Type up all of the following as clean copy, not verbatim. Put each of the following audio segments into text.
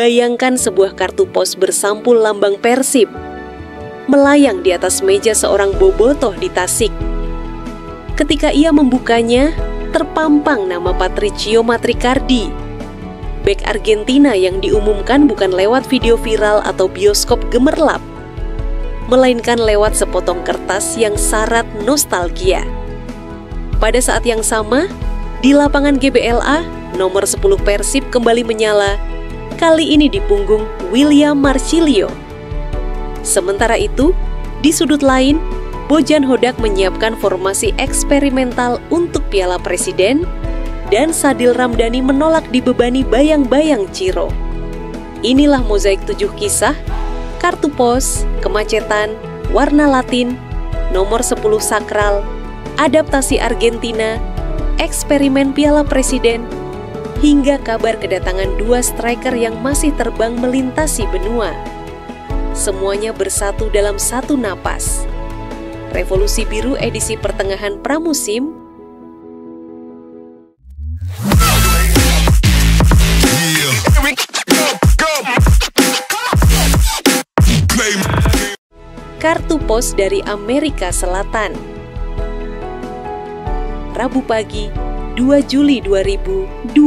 bayangkan sebuah kartu pos bersampul lambang Persib melayang di atas meja seorang bobotoh di Tasik. Ketika ia membukanya, terpampang nama Patricio Matricardi, bek Argentina yang diumumkan bukan lewat video viral atau bioskop gemerlap, melainkan lewat sepotong kertas yang syarat nostalgia. Pada saat yang sama, di lapangan GBLA, nomor 10 Persib kembali menyala, kali ini di punggung William Marcilio. Sementara itu, di sudut lain, Bojan Hodak menyiapkan formasi eksperimental untuk Piala Presiden, dan Sadil Ramdhani menolak dibebani bayang-bayang Ciro. Inilah mozaik 7 kisah, kartu pos, kemacetan, warna Latin, nomor 10 sakral, adaptasi Argentina, eksperimen Piala Presiden, hingga kabar kedatangan 2 striker yang masih terbang melintasi benua. Semuanya bersatu dalam satu napas. Revolusi Biru edisi pertengahan pramusim. Kartu pos dari Amerika Selatan. Rabu pagi, 2 Juli 2025.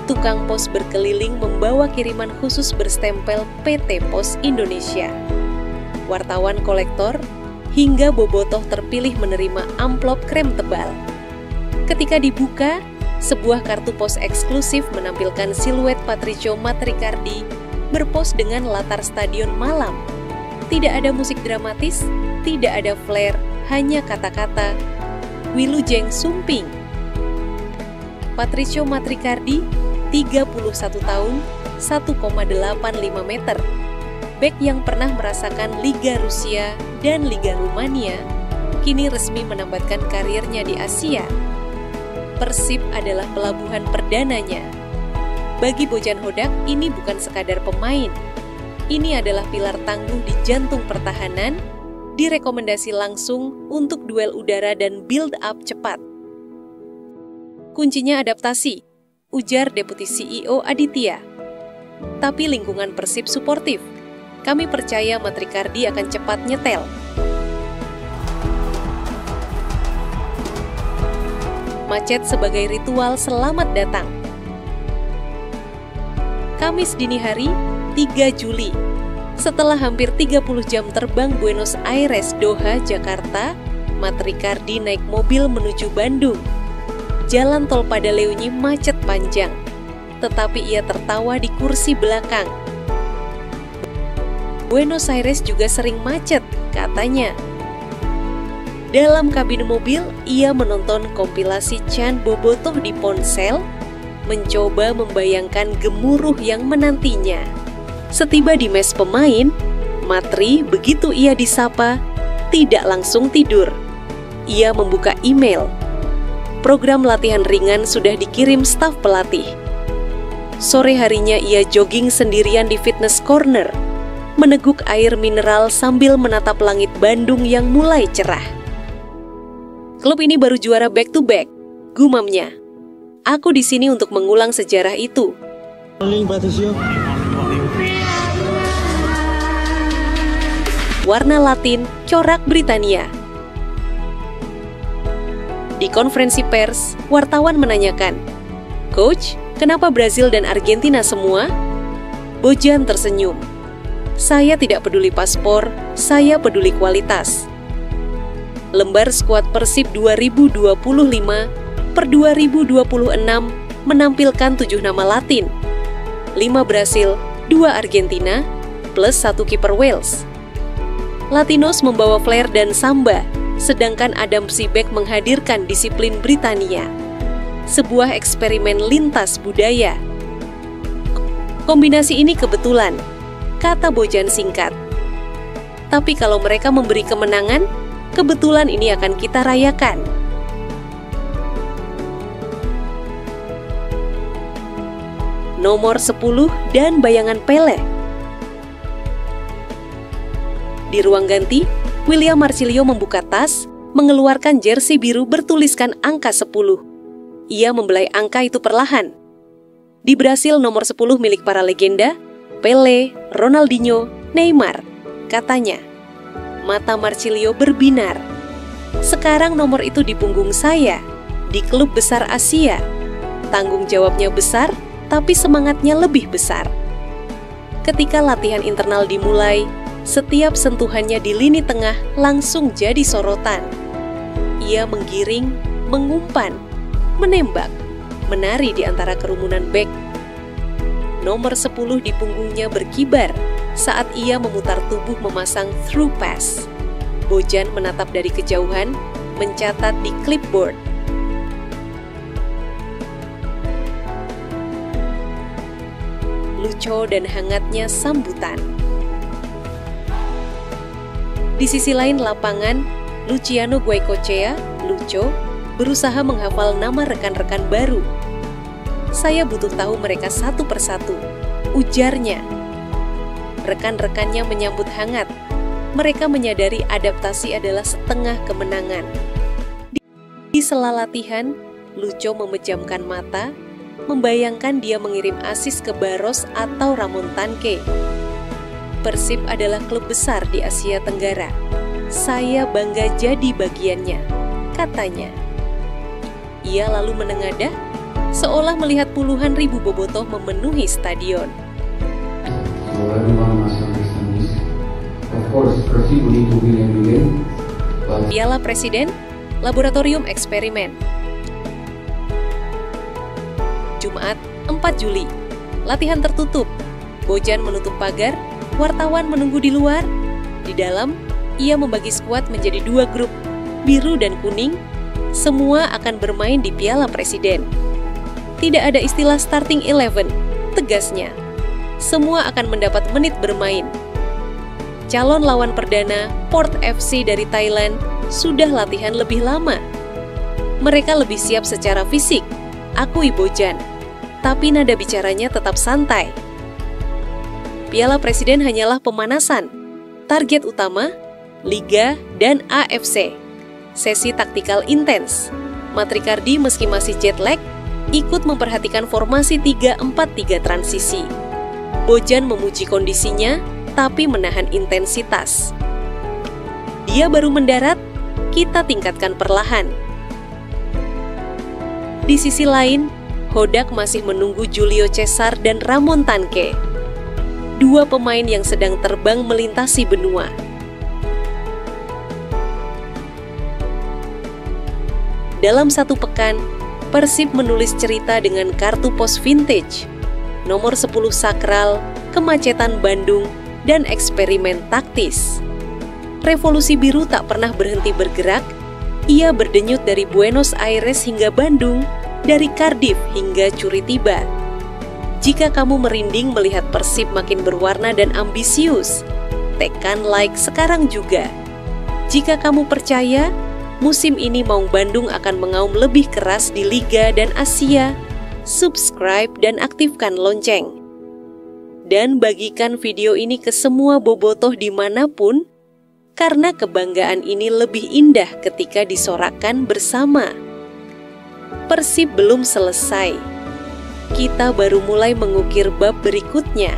Tukang pos berkeliling membawa kiriman khusus berstempel PT Pos Indonesia. Wartawan kolektor hingga bobotoh terpilih menerima amplop krem tebal. Ketika dibuka, sebuah kartu pos eksklusif menampilkan siluet Patricio Matricardi berpos dengan latar stadion malam. Tidak ada musik dramatis, tidak ada flare, hanya kata-kata Wilujeng Sumping. Patricio Matricardi, 31 tahun, 1,85 meter. Bek yang pernah merasakan Liga Rusia dan Liga Rumania, kini resmi menambatkan karirnya di Asia. Persib adalah pelabuhan perdananya. Bagi Bojan Hodak, ini bukan sekadar pemain. Ini adalah pilar tangguh di jantung pertahanan, direkomendasi langsung untuk duel udara dan build-up cepat. Kuncinya adaptasi, ujar Deputi CEO Aditya. Tapi lingkungan Persib suportif. Kami percaya Matricardi akan cepat nyetel. Macet sebagai ritual selamat datang. Kamis dini hari, 3 Juli. Setelah hampir 30 jam terbang Buenos Aires, Doha, Jakarta, Matricardi naik mobil menuju Bandung. Jalan tol pada Leunyi macet panjang, tetapi ia tertawa di kursi belakang. Buenos Aires juga sering macet, katanya. Dalam kabin mobil, ia menonton kompilasi Chan Bobotoh di ponsel, mencoba membayangkan gemuruh yang menantinya. Setiba di mes pemain, Matri begitu ia disapa, tidak langsung tidur. Ia membuka email. Program latihan ringan sudah dikirim staf pelatih. Sore harinya ia jogging sendirian di fitness corner, meneguk air mineral sambil menatap langit Bandung yang mulai cerah. Klub ini baru juara back-to-back, gumamnya. Aku di sini untuk mengulang sejarah itu. Warna Latin, corak Britania. Di konferensi pers, wartawan menanyakan, "Coach, kenapa Brazil dan Argentina semua?" Bojan tersenyum. "Saya tidak peduli paspor, saya peduli kualitas." Lembar skuad Persib 2025 per 2026 menampilkan 7 nama Latin, 5 Brasil, 2 Argentina, plus 1 kiper Wales. Latinos membawa flair dan samba, sedangkan Adam Sibek menghadirkan disiplin Britania. Sebuah eksperimen lintas budaya. Kombinasi ini kebetulan, kata Bojan singkat. Tapi kalau mereka memberi kemenangan, kebetulan ini akan kita rayakan. Nomor 10 dan bayangan Pele. Di ruang ganti, William Marcilio membuka tas, mengeluarkan jersey biru bertuliskan angka 10. Ia membelai angka itu perlahan. Di Brasil nomor 10 milik para legenda, Pelé, Ronaldinho, Neymar. Katanya, mata Marcilio berbinar. Sekarang nomor itu di punggung saya, di klub besar Asia. Tanggung jawabnya besar, tapi semangatnya lebih besar. Ketika latihan internal dimulai, setiap sentuhannya di lini tengah langsung jadi sorotan. Ia menggiring, mengumpan, menembak, menari di antara kerumunan bek. Nomor 10 di punggungnya berkibar saat ia memutar tubuh memasang through pass. Bojan menatap dari kejauhan, mencatat di clipboard. Lucu dan hangatnya sambutan. Di sisi lain lapangan, Luciano Goicoechea, Lucho, berusaha menghafal nama rekan-rekan baru. Saya butuh tahu mereka satu persatu, ujarnya. Rekan-rekannya menyambut hangat. Mereka menyadari adaptasi adalah setengah kemenangan. Di sela latihan, Lucho memejamkan mata, membayangkan dia mengirim asis ke Barros atau Ramon Tanque. Persib adalah klub besar di Asia Tenggara. Saya bangga jadi bagiannya, katanya. Ia lalu menengadah, seolah melihat puluhan ribu bobotoh memenuhi stadion. Piala Presiden, Laboratorium Eksperimen. Jumat, 4 Juli. Latihan tertutup. Bojan menutup pagar, wartawan menunggu di luar. Di dalam, ia membagi skuad menjadi 2 grup, biru dan kuning. Semua akan bermain di Piala Presiden. Tidak ada istilah starting 11, tegasnya. Semua akan mendapat menit bermain. Calon lawan perdana, Port FC dari Thailand, sudah latihan lebih lama. Mereka lebih siap secara fisik, akui Bojan. Tapi nada bicaranya tetap santai. Piala Presiden hanyalah pemanasan. Target utama, Liga dan AFC. Sesi taktikal intens. Matrikardi meski masih jet lag, ikut memperhatikan formasi 3-4-3 transisi. Bojan memuji kondisinya, tapi menahan intensitas. Dia baru mendarat, kita tingkatkan perlahan. Di sisi lain, Hodak masih menunggu Julio Cesar dan Ramon Tanque. 2 pemain yang sedang terbang melintasi benua. Dalam 1 pekan, Persib menulis cerita dengan kartu pos vintage, nomor 10 sakral, kemacetan Bandung, dan eksperimen taktis. Revolusi biru tak pernah berhenti bergerak. Ia berdenyut dari Buenos Aires hingga Bandung, dari Cardiff hingga Curitiba. Jika kamu merinding melihat Persib makin berwarna dan ambisius, tekan like sekarang juga. Jika kamu percaya, musim ini Maung Bandung akan mengaum lebih keras di Liga dan Asia, subscribe dan aktifkan lonceng. Dan bagikan video ini ke semua bobotoh dimanapun, karena kebanggaan ini lebih indah ketika disorakkan bersama. Persib belum selesai. Kita baru mulai mengukir bab berikutnya.